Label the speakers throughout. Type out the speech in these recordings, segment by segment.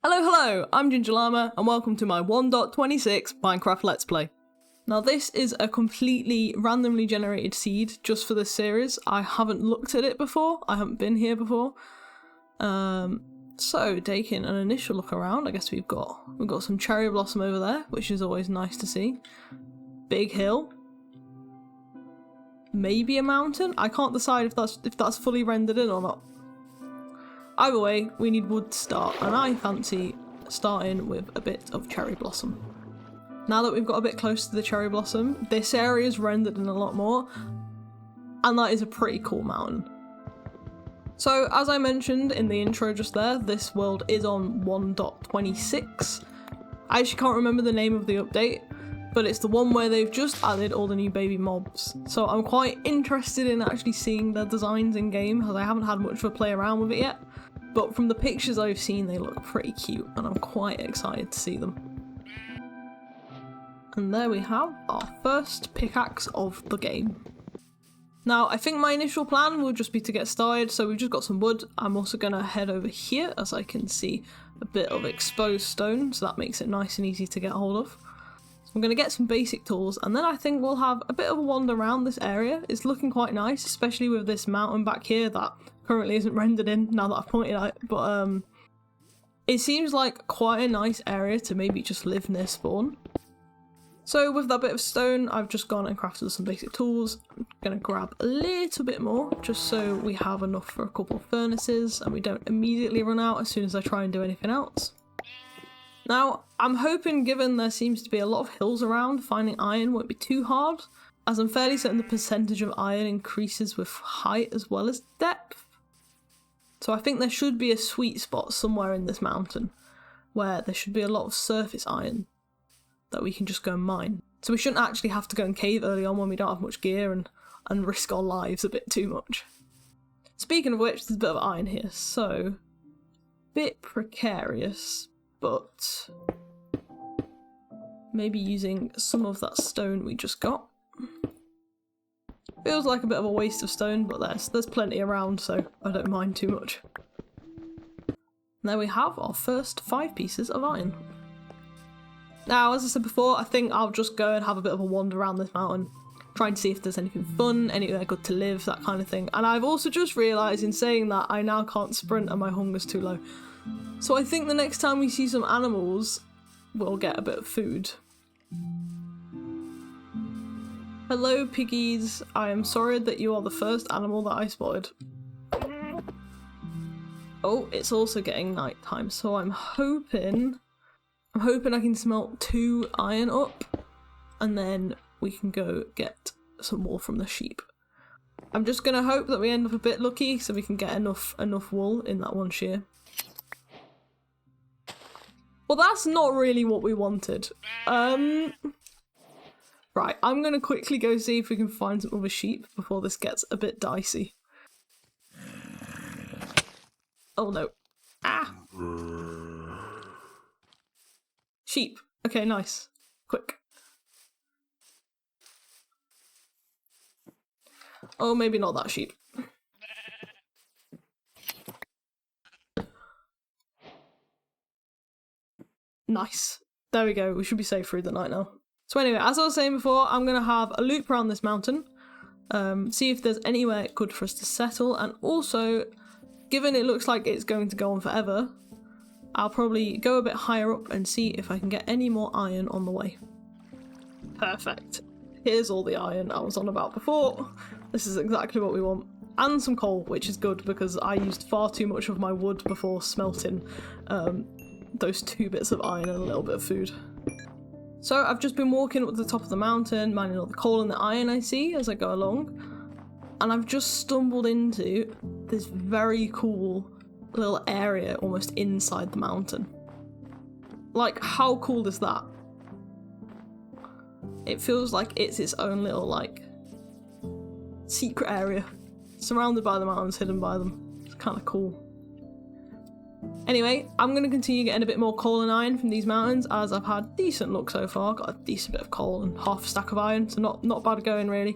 Speaker 1: Hello, I'm Ginger Llama, and welcome to my 1.26 Minecraft Let's Play. Now this is a completely randomly generated seed just for this series. I haven't looked at it before, I haven't been here before. So taking an initial look around, I guess we've got some cherry blossom over there, which is always nice to see. Big hill. Maybe a mountain? I can't decide if that's fully rendered in or not. Either way, we need wood to start, and I fancy starting with a bit of cherry blossom. Now that we've got a bit close to the cherry blossom, this area is rendered in a lot more, and that is a pretty cool mountain. So, as I mentioned in the intro just there, this world is on 1.26. I actually can't remember the name of the update, but it's the one where they've just added all the new baby mobs. So I'm quite interested in actually seeing their designs in game, as I haven't had much of a play around with it yet. But from the pictures I've seen, they look pretty cute, and I'm quite excited to see them. And there we have our first pickaxe of the game. Now, I think my initial plan will just be to get started, so we've just got some wood. I'm also going to head over here, as I can see a bit of exposed stone, so that makes it nice and easy to get hold of. So I'm going to get some basic tools, and then I think we'll have a bit of a wander around this area. It's looking quite nice, especially with this mountain back here that currently isn't rendered in now that I've pointed out, but it seems like quite a nice area to maybe just live near spawn. So with that bit of stone, I've just gone and crafted some basic tools. I'm going to grab a little bit more just so we have enough for a couple of furnaces and we don't immediately run out as soon as I try and do anything else. Now, I'm hoping, given there seems to be a lot of hills around, finding iron won't be too hard, as I'm fairly certain the percentage of iron increases with height as well as depth. So I think there should be a sweet spot somewhere in this mountain where there should be a lot of surface iron that we can just go and mine. So we shouldn't actually have to go and cave early on when we don't have much gear and risk our lives a bit too much. Speaking of which, there's a bit of iron here, so bit precarious, but maybe using some of that stone we just got. Feels like a bit of a waste of stone, but there's plenty around, so I don't mind too much. And there we have our first 5 pieces of iron. Now, as I said before, I think I'll just go and have a bit of a wander around this mountain, trying to see if there's anything fun, anywhere good to live, that kind of thing. And I've also just realised in saying that I now can't sprint and my hunger's too low. So I think the next time we see some animals, we'll get a bit of food. Hello piggies, I am sorry that you are the first animal that I spotted. Oh, it's also getting night time, so I'm hoping I can smelt 2 iron up, and then we can go get some more from the sheep. I'm just gonna hope that we end up a bit lucky so we can get enough wool in that one shear. Well, that's not really what we wanted. Right, I'm gonna quickly go see if we can find some other sheep before this gets a bit dicey. Oh no. Ah! Sheep. Okay, nice. Quick. Oh, maybe not that sheep. Nice. There we go, we should be safe through the night now. So anyway, as I was saying before, I'm going to have a loop around this mountain, see if there's anywhere good for us to settle, and also, given it looks like it's going to go on forever, I'll probably go a bit higher up and see if I can get any more iron on the way. Perfect. Here's all the iron I was on about before. This is exactly what we want. And some coal, which is good because I used far too much of my wood before smelting those 2 bits of iron and a little bit of food. So I've just been walking up to the top of the mountain, mining all the coal and the iron I see as I go along, and I've just stumbled into this very cool little area almost inside the mountain. Like, how cool is that? It feels like it's its own little, like, secret area, surrounded by the mountains, hidden by them. It's kind of cool. Anyway, I'm going to continue getting a bit more coal and iron from these mountains, as I've had decent luck so far. Got a decent bit of coal and half a stack of iron, so not bad going really.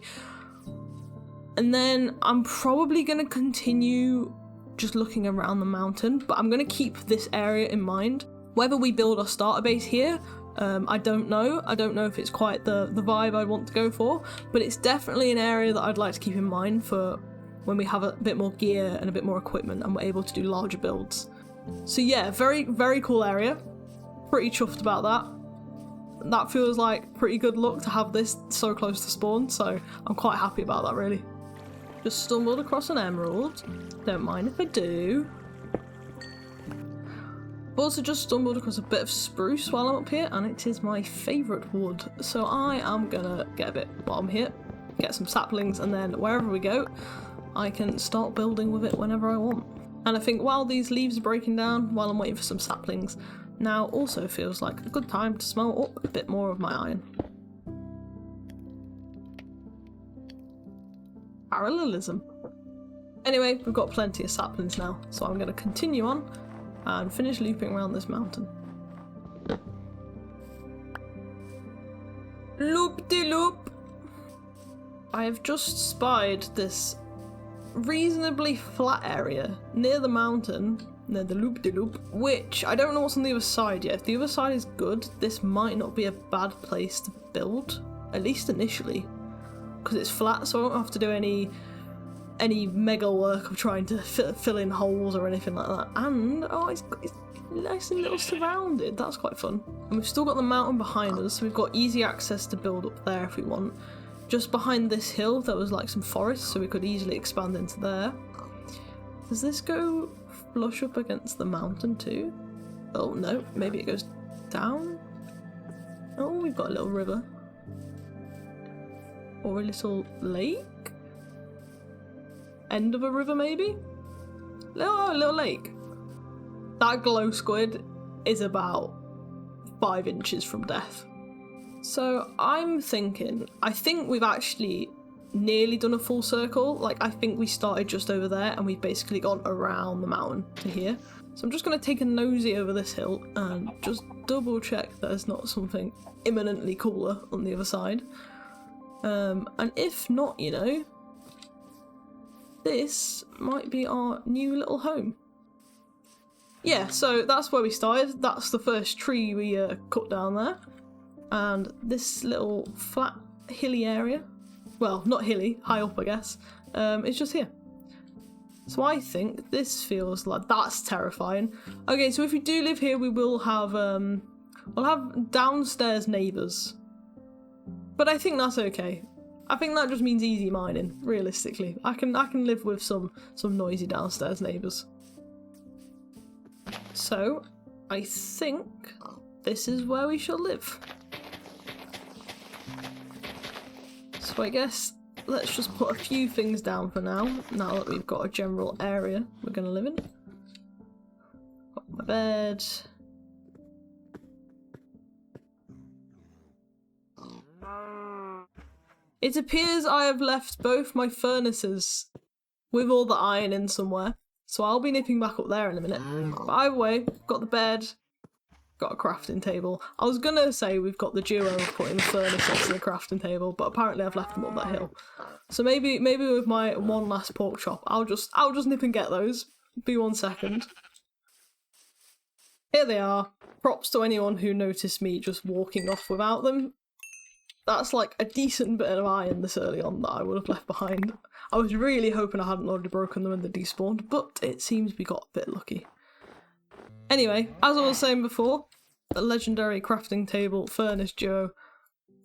Speaker 1: And then I'm probably going to continue just looking around the mountain, but I'm going to keep this area in mind Whether we build our starter base here, I don't know. I don't know if it's quite the vibe I'd want to go for, but it's definitely an area that I'd like to keep in mind for when we have a bit more gear and a bit more equipment and we're able to do larger builds. So yeah, very, very cool area. Pretty chuffed about that. That feels like pretty good luck to have this so close to spawn, so I'm quite happy about that, really. Just stumbled across an emerald. Don't mind if I do. I've also just stumbled across a bit of spruce while I'm up here, and it is my favourite wood. So I am gonna get a bit while I'm here, get some saplings, and then wherever we go, I can start building with it whenever I want. And I think while these leaves are breaking down, while I'm waiting for some saplings, now also feels like a good time to smelt up a bit more of my iron. Parallelism. Anyway, we've got plenty of saplings now, so I'm going to continue on and finish looping around this mountain. Loop-de-loop! I have just spied this reasonably flat area near the mountain, near the loop-de-loop, which I don't know what's on the other side yet. If the other side is good, this might not be a bad place to build, at least initially, because it's flat, so I don't have to do any mega work of trying to fill in holes or anything like that. And oh, it's nice and little surrounded. That's quite fun. And we've still got the mountain behind us, so we've got easy access to build up there if we want. Just behind this hill there was like some forest, so we could easily expand into there. Does this go flush up against the mountain too? Oh no, maybe it goes down? Oh, we've got a little river. Or a little lake? End of a river maybe? Oh, a little lake. That glow squid is about 5 inches from death. So I'm thinking, I think we've actually nearly done a full circle. Like, I think we started just over there and we've basically gone around the mountain to here. So I'm just going to take a nosy over this hill and just double check there's not something imminently cooler on the other side. And if not, you know, this might be our new little home. Yeah, so that's where we started. That's the first tree we cut down there. And this little flat hilly area, well, not hilly, high up I guess, it's just here. So I think this feels like, that's terrifying. Okay, so if we do live here, we will have, we'll have downstairs neighbours. But I think that's okay. I think that just means easy mining, realistically. I can live with some noisy downstairs neighbours. So, I think this is where we shall live. So I guess let's just put a few things down for now that we've got a general area we're going to live in. Got my bed. It appears I have left both my furnaces with all the iron in somewhere, so I'll be nipping back up there in a minute. But either way, got the bed, got a crafting table. I was gonna say we've got the duo of putting the furnace next to the crafting table, but apparently I've left them up that hill. So maybe with my one last pork chop, I'll just nip and get those. Be 1 second. Here they are. Props to anyone who noticed me just walking off without them. That's like a decent bit of iron this early on that I would have left behind. I was really hoping I hadn't already broken them when they despawned, but it seems we got a bit lucky. Anyway, as I was saying before, a legendary crafting table furnace duo,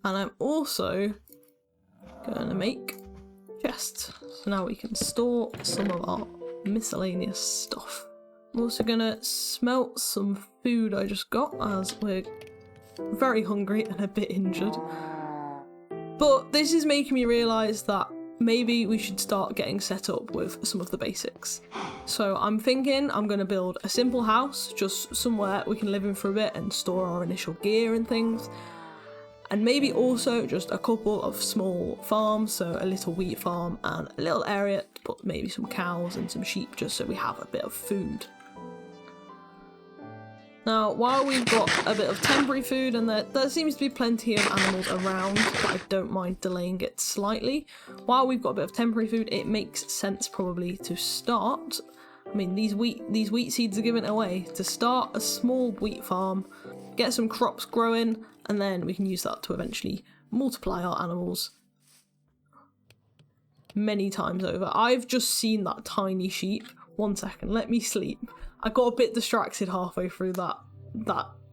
Speaker 1: and I'm also going to make chests, so now we can store some of our miscellaneous stuff. I'm also going to smelt some food I just got, as we're very hungry and a bit injured. But this is making me realise that maybe we should start getting set up with some of the basics. So I'm thinking I'm going to build a simple house, just somewhere we can live in for a bit and store our initial gear and things. And maybe also just a couple of small farms, so a little wheat farm and a little area to put maybe some cows and some sheep just so we have a bit of food. Now, while we've got a bit of temporary food and there seems to be plenty of animals around, but I don't mind delaying it slightly. While we've got a bit of temporary food, it makes sense probably to start I mean, these wheat seeds are given away to start a small wheat farm, get some crops growing, and then we can use that to eventually multiply our animals many times over. I've just seen that tiny sheep. 1 second, let me sleep. I got a bit distracted halfway through that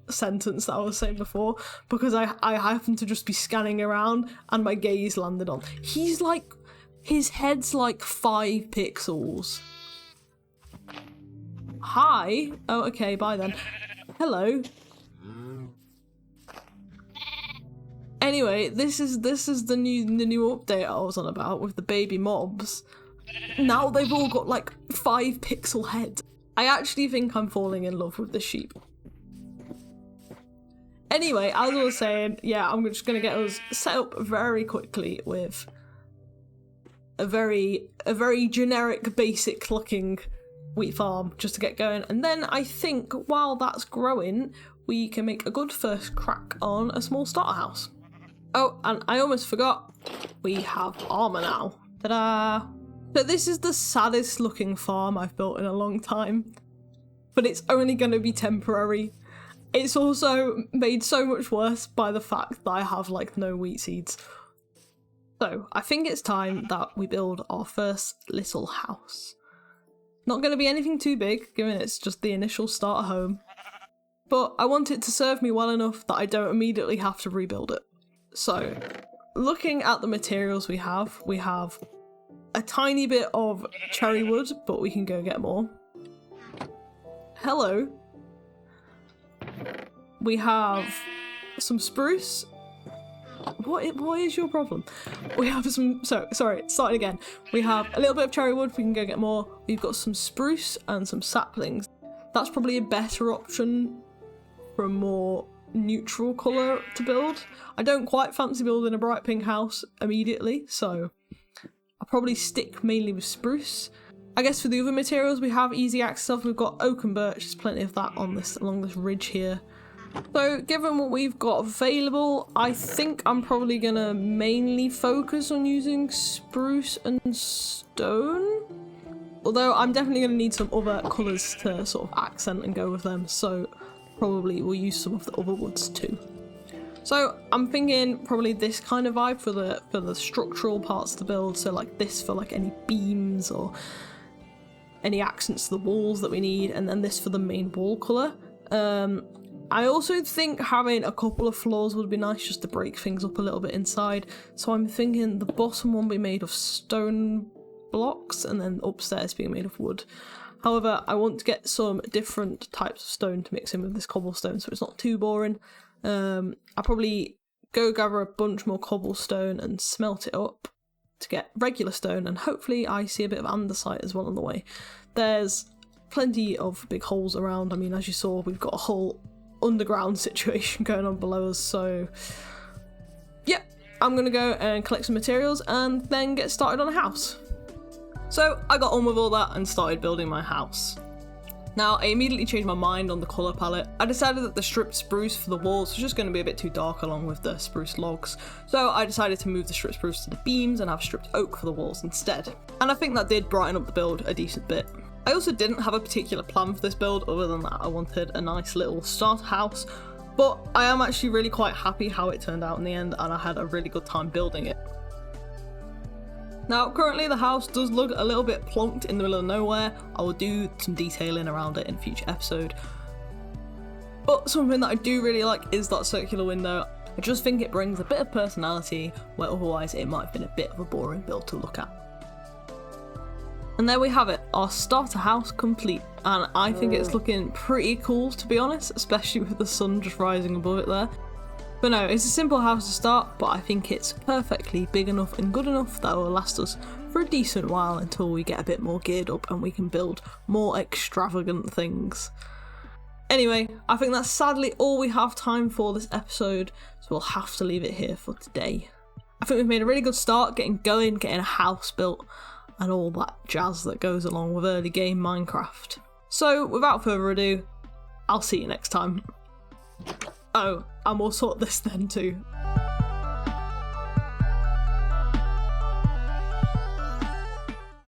Speaker 1: sentence that I was saying before because I happened to just be scanning around and my gaze landed on. He's like, his head's like 5 pixels. Hi. Oh, okay, bye then. Hello. Anyway, this is the new update I was on about with the baby mobs. Now they've all got like 5 pixel heads. I actually think I'm falling in love with the sheep. Anyway, as I was saying, yeah, I'm just gonna get us set up very quickly with a very generic, basic looking wheat farm just to get going, and then I think while that's growing, we can make a good first crack on a small starter house. Oh, and I almost forgot, we have armor now. Ta-da! So this is the saddest looking farm I've built in a long time, but it's only going to be temporary. It's also made so much worse by the fact that I have like no wheat seeds. So I think it's time that we build our first little house. Not going to be anything too big, given it's just the initial starter home, but I want it to serve me well enough that I don't immediately have to rebuild it. So looking at the materials we have a tiny bit of cherry wood, but we can go get more. Hello. We have some spruce. What is your problem? We have some, sorry, starting again. We have a little bit of cherry wood, we can go get more. We've got some spruce and some saplings. That's probably a better option for a more neutral colour to build. I don't quite fancy building a bright pink house immediately, so I'll probably stick mainly with spruce. I guess for the other materials we have easy access of. We've got oak and birch, there's plenty of that on this along this ridge here. So given what we've got available, I think I'm probably gonna mainly focus on using spruce and stone. Although I'm definitely gonna need some other colours to sort of accent and go with them, so probably we'll use some of the other woods too. So I'm thinking probably this kind of vibe for the structural parts of the build, so like this for like any beams or any accents to the walls that we need, and then this for the main wall colour. I also think having a couple of floors would be nice just to break things up a little bit inside, so I'm thinking the bottom one be made of stone blocks and then upstairs being made of wood. However, I want to get some different types of stone to mix in with this cobblestone so it's not too boring. I'll probably go gather a bunch more cobblestone and smelt it up to get regular stone, and hopefully I see a bit of andesite as well on the way. There's plenty of big holes around. I mean, as you saw, we've got a whole underground situation going on below us, so yeah, I'm gonna go and collect some materials and then get started on a house. So I got on with all that and started building my house. Now, I immediately changed my mind on the colour palette. I decided that the stripped spruce for the walls was just going to be a bit too dark along with the spruce logs, so I decided to move the stripped spruce to the beams and have stripped oak for the walls instead. And I think that did brighten up the build a decent bit. I also didn't have a particular plan for this build other than that I wanted a nice little starter house, but I am actually really quite happy how it turned out in the end, and I had a really good time building it. Now, currently the house does look a little bit plonked in the middle of nowhere. I will do some detailing around it in a future episode. But something that I do really like is that circular window. I just think it brings a bit of personality where otherwise it might have been a bit of a boring build to look at. And there we have it, our starter house complete. And I think it's looking pretty cool, to be honest, especially with the sun just rising above it there. But no, it's a simple house to start, but I think it's perfectly big enough and good enough that will last us for a decent while until we get a bit more geared up and we can build more extravagant things. Anyway, I think that's sadly all we have time for this episode, so we'll have to leave it here for today. I think we've made a really good start getting going, getting a house built, and all that jazz that goes along with early game Minecraft. So without further ado, I'll see you next time. Oh, and we'll sort this then too.